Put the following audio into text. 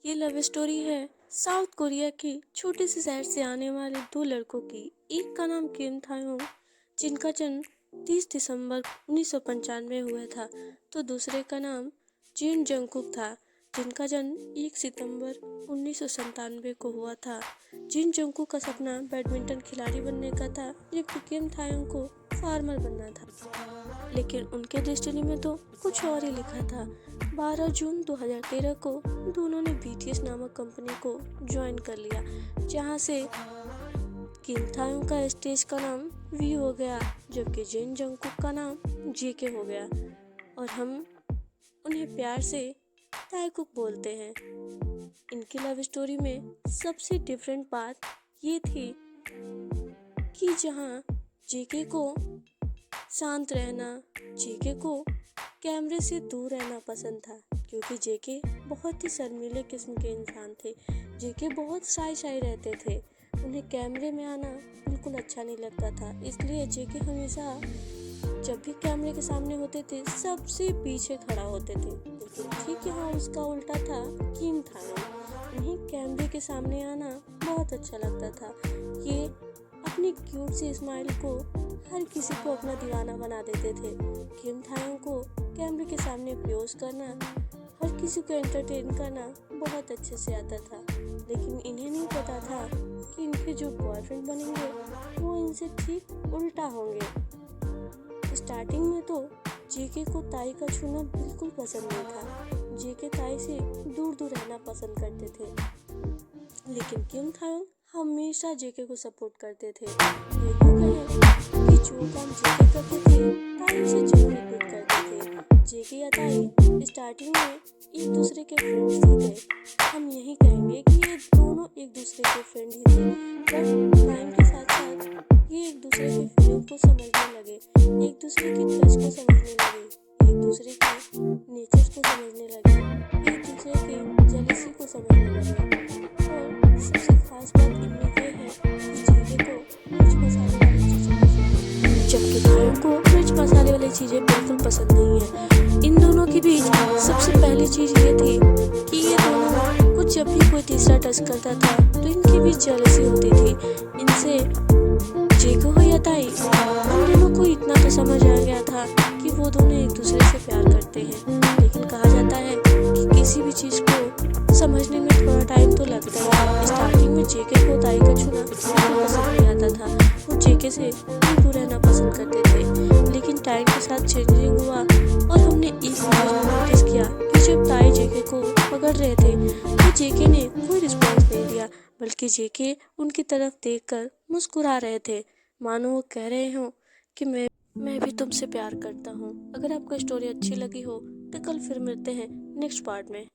ये love story है south Korea के छोटे से शहर से आने वाले दो लड़कों की। एक का नाम किम थायोंग, जिनका जन्म 30 दिसंबर 1995 हुआ था, तो दूसरे का नाम जिन जंगकुक था, जिनका जन्म 1 सितंबर 1997 को हुआ था। जिन जंगकुक का सपना बैडमिंटन खिलाड़ी बनने का था, जबकि किम थायोंग को फार्मर बनना था। लेकिन उनके डेस्टिनी में तो कुछ और ही लिखा था। 12 जून 2013 को दोनों ने बीटीएस नामक कंपनी को ज्वाइन कर लिया, जहां से किम थायोंग का स्टेज का नाम वी हो गया, जबकि जिन जंगकुक का नाम जेके हो गया, और हम उन्हें प्यार से ताएकुक बोलते हैं। इनकी लव स्टोरी में सबसे डिफरेंट बात ये थी कि जहां जेके को शांत रहना, जेके को कैमरे से दूर रहना पसंद था, क्योंकि जेके बहुत ही शर्मीले किस्म के इंसान थे। जेके बहुत शाय रहते थे, उन्हें कैमरे में आना बिल्कुल अच्छा नहीं लगता था। इसलिए जेके हमेशा जब भी कैमरे के सामने होते थे, सबसे पीछे खड़ा होते थे। लेकिन ठीक यहाँ उसका उल्टा था। किम थायोंग, उन्हें कैमरे के सामने आना बहुत अच्छा लगता था। ये अपनी क्यूट सी स्माइल को हर किसी को अपना दीवाना बना देते थे। किम थायोंग को कैमरे के सामने पोज करना, हर किसी को एंटरटेन करना बहुत अच्छे से आता था। लेकिन इन्हें नहीं पता था कि इनके जो बॉयफ्रेंड बनेंगे वो इनसे ठीक उल्टा होंगे। स्टार्टिंग में तो जेके को ताई का छूना बिल्कुल पसंद नहीं था। जेके ताई से दूर दूर रहना पसंद करते थे, लेकिन किम थायोंग हमेशा जेके को सपोर्ट करते थे। ये यूं कहें कि जो काम जेके करते थे, ताई उसे जरूर रिपीट करते थे। जेके या ताई स्टार्टिंग में एक दूसरे के फ्रेंड्स ही थे। हम यही कहेंगे कि ये दोनों एक दूसरे के फ्रेंड ही थे, बट टाइम के साथ साथ ये एक दूसरे के फीलिंग को समझने लगे, एक दूसरे के टच को समझने लगे, एक दूसरे के नेचर को समझने लगे, एक दूसरे के जेलसी को समझने लगे। और सबसे खास बात इनमें ये है कि जेके को मिर्च मसाले वाली चीज़ें पसंद है, जबकि थायोंग को मिर्च मसाले वाली चीज़ें बिल्कुल पसंद नहीं है। इन दोनों के बीच सबसे पहली चीज़ ये थी कि ये दोनों को जब भी कोई तीसरा टच करता था तो इनके बीच जेलसी होती थी। इनसे जेके हो या ताई, उन दोनों को इतना तो समझ आ गया था कि वो दोनों एक दूसरे से प्यार करते हैं। लेकिन कहा जाता है कि किसी भी चीज़ को समझने में थोड़ा टाइम तो लगता है। स्टार्टिंग में जेके को ताई का छूना बिल्कुल पसंद नहीं आता था, वो जेके से दूर रहना पसंद करते थे। लेकिन टाइम के साथ चेंजिंग हुआ और हमने एक चीज़ नोटिस किया कि जब ताई जेके को पकड़ रहे थे तो जेके ने कोई रिस्पॉन्स नहीं दिया, बल्कि जेके उनकी तरफ देखकर मुस्कुरा रहे थे, मानो वो कह रहे हों कि मैं भी तुमसे प्यार करता हूँ। अगर आपको स्टोरी अच्छी लगी हो तो कल फिर मिलते हैं नेक्स्ट पार्ट में।